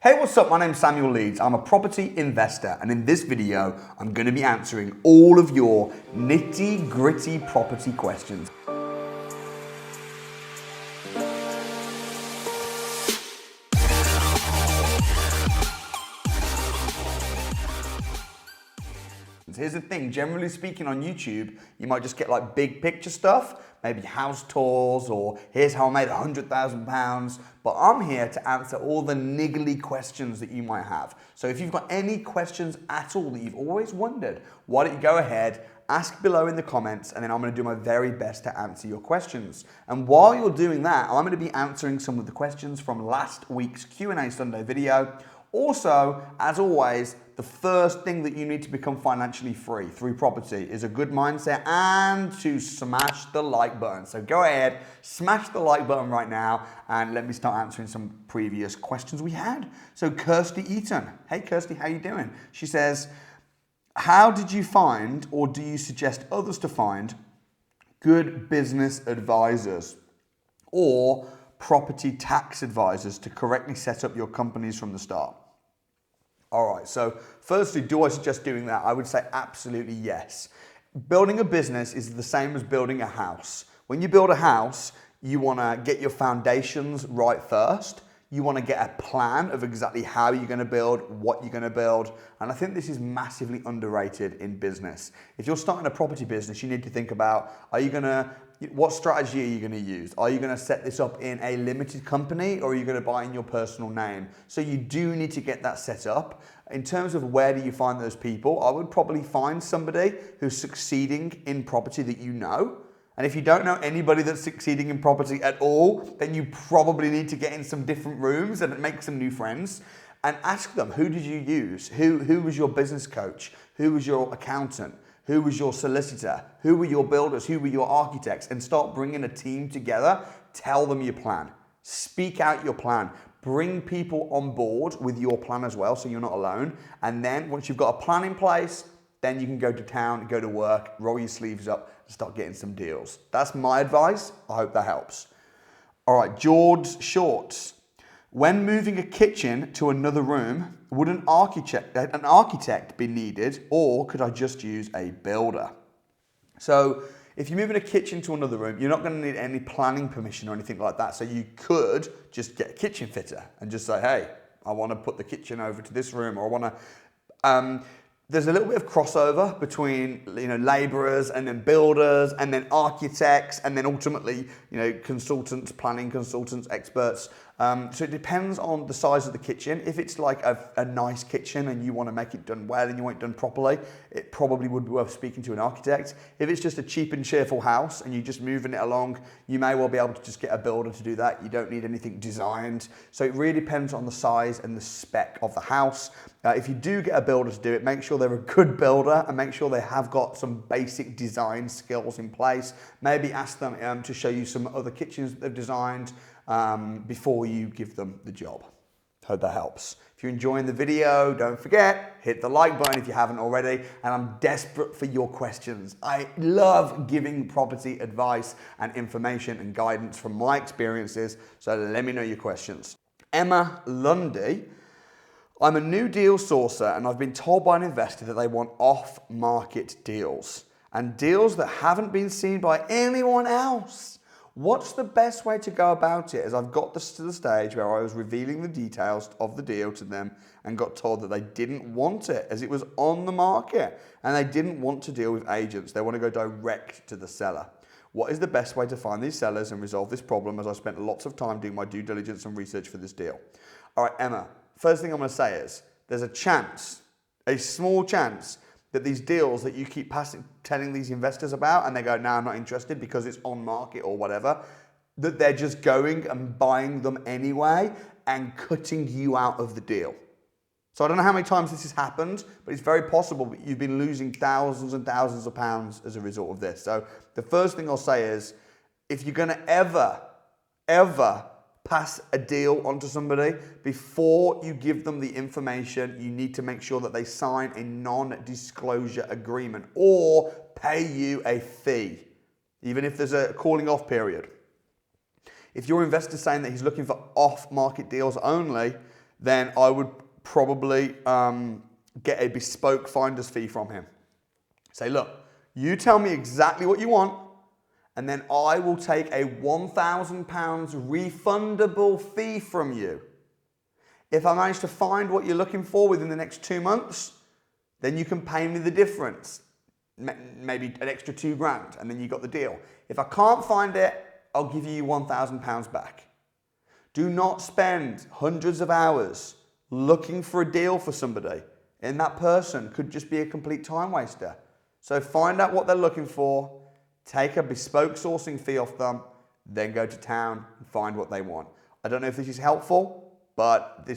Hey, what's up? My name's Samuel Leeds. I'm a property investor, and in this video, I'm going to be answering all of your nitty-gritty property questions. Here's the thing, generally speaking on YouTube, you might just get like big picture stuff, maybe house tours or here's how I made £100,000, but I'm here to answer all the niggly questions that you might have. So if you've got any questions at all that you've always wondered, why don't you go ahead, ask below in the comments, and then I'm going to do my very best to answer your questions. And while you're doing that, I'm going to be answering some of the questions from last week's Q&A Sunday video. Also, as always, the first thing that you need to become financially free through property is a good mindset and to smash the like button. So go ahead, smash the like button right now, and let me start answering some previous questions we had. So Kirsty Eaton. Hey Kirsty, how you doing? She says, how did you find, or do you suggest others to find, good business advisors or property tax advisors to correctly set up your companies from the start? All right, so firstly, do I suggest doing that? I would say absolutely yes. Building a business is the same as building a house. When you build a house, you want to get your foundations right first. You want to get a plan of exactly how you're going to build, what you're going to build. And I think this is massively underrated in business. If you're starting a property business, you need to think about, what strategy are you going to use? Are you going to set this up in a limited company, or are you going to buy in your personal name? So you do need to get that set up. In terms of where do you find those people, I would probably find somebody who's succeeding in property that you know. And if you don't know anybody that's succeeding in property at all, then you probably need to get in some different rooms and make some new friends and ask them, who did you use? Who was your business coach? Who was your accountant? Who was your solicitor? Who were your builders? Who were your architects? And start bringing a team together. Tell them your plan. Speak out your plan. Bring people on board with your plan as well, so you're not alone. And then once you've got a plan in place, then you can go to town, go to work, roll your sleeves up, and start getting some deals. That's my advice. I hope that helps. All right, George Shorts. When moving a kitchen to another room, would an architect be needed, or could I just use a builder? So if you're moving a kitchen to another room, you're not going to need any planning permission or anything like that. So you could just get a kitchen fitter and just say, hey, I want to put the kitchen over to this room, or I want to... There's a little bit of crossover between, laborers and then builders and then architects and then ultimately, consultants, planning consultants, experts. So it depends on the size of the kitchen. If it's like a nice kitchen and you want to make it done well and you want it done properly, it probably would be worth speaking to an architect. If it's just a cheap and cheerful house and you're just moving it along, you may well be able to just get a builder to do that. You don't need anything designed. So it really depends on the size and the spec of the house. If you do get a builder to do it, make sure they're a good builder and make sure they have got some basic design skills in place. Maybe ask them to show you some other kitchens that they've designed before you give them the job. Hope that helps. If you're enjoying the video, don't forget, hit the like button if you haven't already, and I'm desperate for your questions. I love giving property advice and information and guidance from my experiences, so let me know your questions. Emma Lundy. I'm a new deal sourcer and I've been told by an investor that they want off-market deals and deals that haven't been seen by anyone else. What's the best way to go about it? As I've got this to the stage where I was revealing the details of the deal to them and got told that they didn't want it as it was on the market and they didn't want to deal with agents. They want to go direct to the seller. What is the best way to find these sellers and resolve this problem, as I spent lots of time doing my due diligence and research for this deal? All right, Emma. First thing I'm going to say is there's a small chance that these deals that you keep telling these investors about and they go, no, I'm not interested because it's on market or whatever, that they're just going and buying them anyway and cutting you out of the deal. So I don't know how many times this has happened, but it's very possible that you've been losing thousands and thousands of pounds as a result of this. So the first thing I'll say is, if you're going to ever pass a deal onto somebody, before you give them the information, you need to make sure that they sign a non-disclosure agreement or pay you a fee, even if there's a calling off period. If your investor's saying that he's looking for off-market deals only, then I would probably get a bespoke finder's fee from him. Say, look, you tell me exactly what you want, and then I will take a £1,000 refundable fee from you. If I manage to find what you're looking for within the next 2 months, then you can pay me the difference, maybe an extra £2,000, and then you got the deal. If I can't find it, I'll give you £1,000 back. Do not spend hundreds of hours looking for a deal for somebody, and that person could just be a complete time waster. So find out what they're looking for, take a bespoke sourcing fee off them, then go to town and find what they want. I don't know if this is helpful, but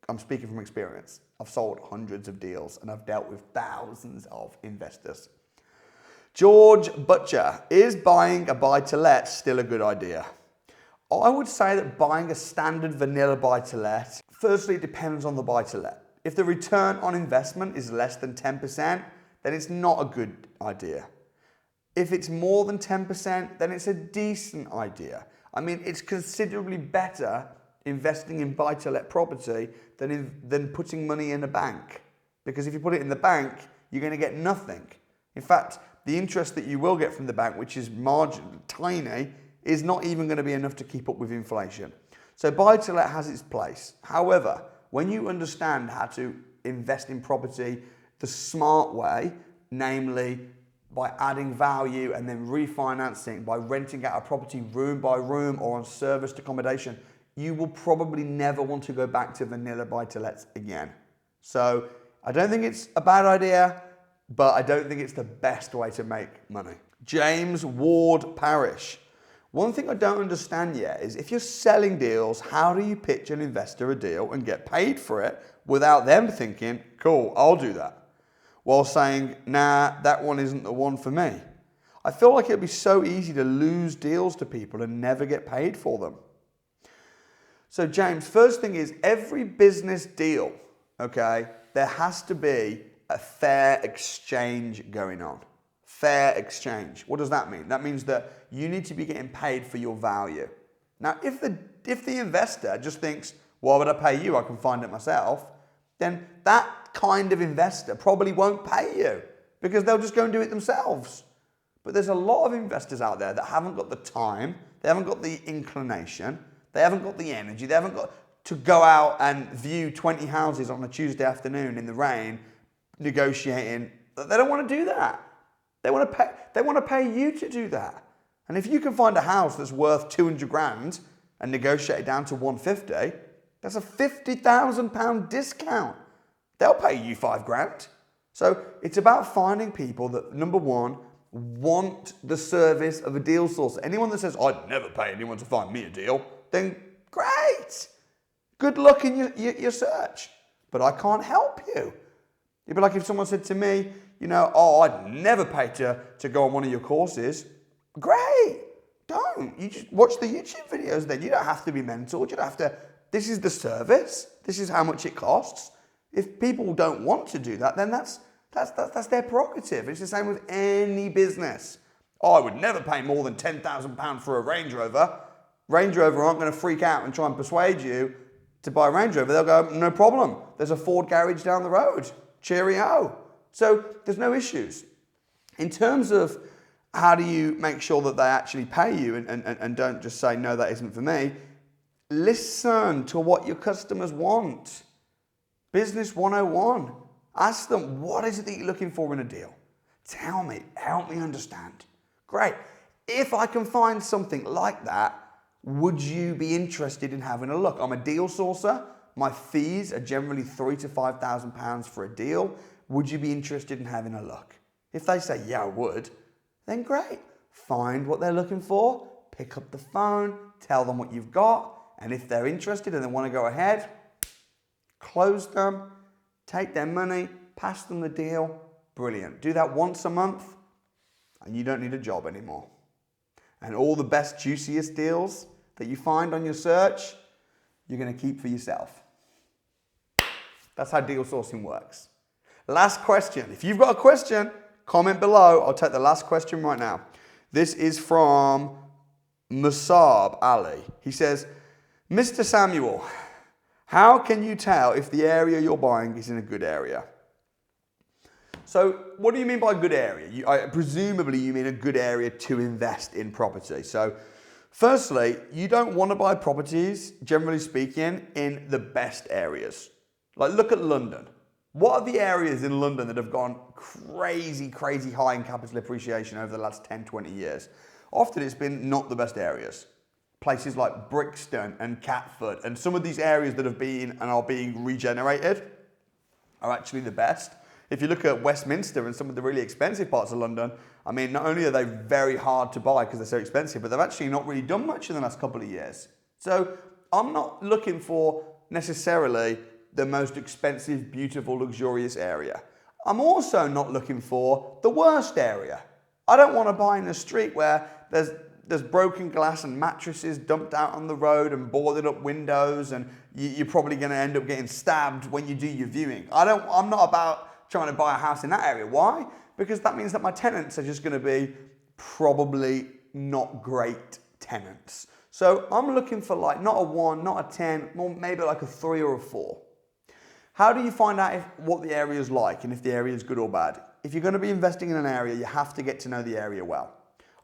I'm speaking from experience. I've sold hundreds of deals and I've dealt with thousands of investors. George Butcher, is buying a buy-to-let still a good idea? I would say that buying a standard vanilla buy-to-let, firstly, it depends on the buy-to-let. If the return on investment is less than 10%, then it's not a good idea. If it's more than 10%, then it's a decent idea. I mean, it's considerably better investing in buy-to-let property than putting money in a bank. Because if you put it in the bank, you're going to get nothing. In fact, the interest that you will get from the bank, which is tiny, is not even going to be enough to keep up with inflation. So buy-to-let has its place. However, when you understand how to invest in property the smart way, namely by adding value and then refinancing, by renting out a property room by room or on serviced accommodation, you will probably never want to go back to vanilla buy-to-lets again. So I don't think it's a bad idea, but I don't think it's the best way to make money. James Ward Parish. One thing I don't understand yet is if you're selling deals, how do you pitch an investor a deal and get paid for it without them thinking, cool, I'll do that, while saying, nah, that one isn't the one for me? I feel like it'd be so easy to lose deals to people and never get paid for them. So James, first thing is every business deal, okay, there has to be a fair exchange going on. Fair exchange. What does that mean? That means that you need to be getting paid for your value. Now, if the investor just thinks, why would I pay you? I can find it myself. Then that kind of investor probably won't pay you because they'll just go and do it themselves. But there's a lot of investors out there that haven't got the time, they haven't got the inclination, they haven't got the energy, they haven't got to go out and view 20 houses on a Tuesday afternoon in the rain, negotiating. They don't want to do that. They want to pay you to do that. And if you can find a house that's worth 200 grand and negotiate it down to 150, that's a £50,000 discount. They'll pay you 5 grand. So it's about finding people that, number one, want the service of a deal source. Anyone that says, I'd never pay anyone to find me a deal, then great. Good luck in your search. But I can't help you. It'd be like if someone said to me, I'd never pay to go on one of your courses. Great. Don't. You just watch the YouTube videos then. You don't have to be mentored. You don't have to. This is the service. This is how much it costs. If people don't want to do that, then that's their prerogative. It's the same with any business. I would never pay more than £10,000 for a Range Rover. Range Rover aren't going to freak out and try and persuade you to buy a Range Rover. They'll go, no problem. There's a Ford garage down the road. Cheerio. So there's no issues. In terms of how do you make sure that they actually pay you and don't just say, no, that isn't for me, listen to what your customers want. Business 101. Ask them, what is it that you're looking for in a deal? Tell me, help me understand. Great. If I can find something like that, would you be interested in having a look? I'm a deal sourcer. My fees are generally £3,000 to £5,000 for a deal. Would you be interested in having a look? If they say, yeah, I would, then great. Find what they're looking for, pick up the phone, tell them what you've got, and if they're interested and they want to go ahead, close them, take their money, pass them the deal. Brilliant. Do that once a month, and you don't need a job anymore. And all the best, juiciest deals that you find on your search, you're going to keep for yourself. That's how deal sourcing works. Last question. If you've got a question, comment below. I'll take the last question right now. This is from Musab Ali. He says, Mr. Samuel, How can you tell if the area you're buying is in a good area? So what do you mean by good area? Presumably you mean a good area to invest in property. So firstly, you don't want to buy properties, generally speaking, in the best areas. Like look at London. What are the areas in London that have gone crazy, crazy high in capital appreciation over the last 10, 20 years? Often it's been not the best areas. Places like Brixton and Catford and some of these areas that have been and are being regenerated are actually the best. If you look at Westminster and some of the really expensive parts of London, I mean, not only are they very hard to buy because they're so expensive, but they've actually not really done much in the last couple of years. So I'm not looking for necessarily the most expensive, beautiful, luxurious area. I'm also not looking for the worst area. I don't want to buy in a street where there's broken glass and mattresses dumped out on the road and boarded up windows, and you're probably going to end up getting stabbed when you do your viewing. I'm not about trying to buy a house in that area. Why? Because that means that my tenants are just going to be probably not great tenants. So I'm looking for like not a 1, not a 10, more maybe like a 3 or a 4. How do you find out what the area is like and if the area is good or bad? If you're going to be investing in an area, you have to get to know the area well.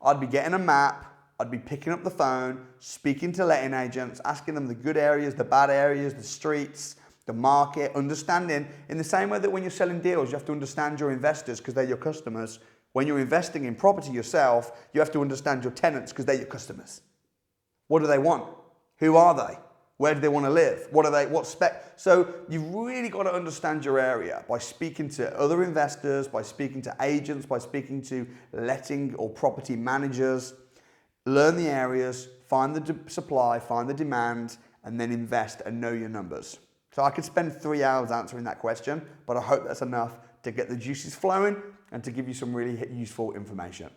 I'd be getting a map, I'd be picking up the phone, speaking to letting agents, asking them the good areas, the bad areas, the streets, the market, understanding in the same way that when you're selling deals, you have to understand your investors because they're your customers. When you're investing in property yourself, you have to understand your tenants because they're your customers. What do they want? Who are they? Where do they want to live? What spec? So you've really got to understand your area by speaking to other investors, by speaking to agents, by speaking to letting or property managers. Learn the areas, find the supply, find the demand, and then invest and know your numbers. So I could spend 3 hours answering that question, but I hope that's enough to get the juices flowing and to give you some really useful information.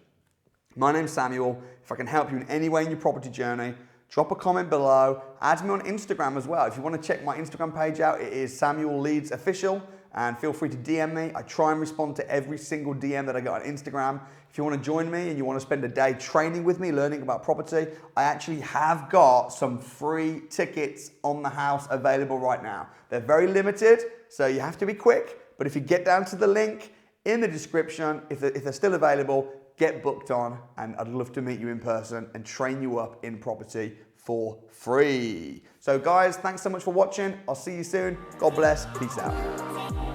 My name's Samuel. If I can help you in any way in your property journey, drop a comment below. Add me on Instagram as well. If you want to check my Instagram page out, it is Samuel Leeds Official, and feel free to DM me. I try and respond to every single DM that I get on Instagram. If you want to join me and you want to spend a day training with me, learning about property, I actually have got some free tickets on the house available right now. They're very limited, so you have to be quick. But if you get down to the link in the description, if they're still available, get booked on, and I'd love to meet you in person and train you up in property for free. So guys, thanks so much for watching. I'll see you soon. God bless. Peace out.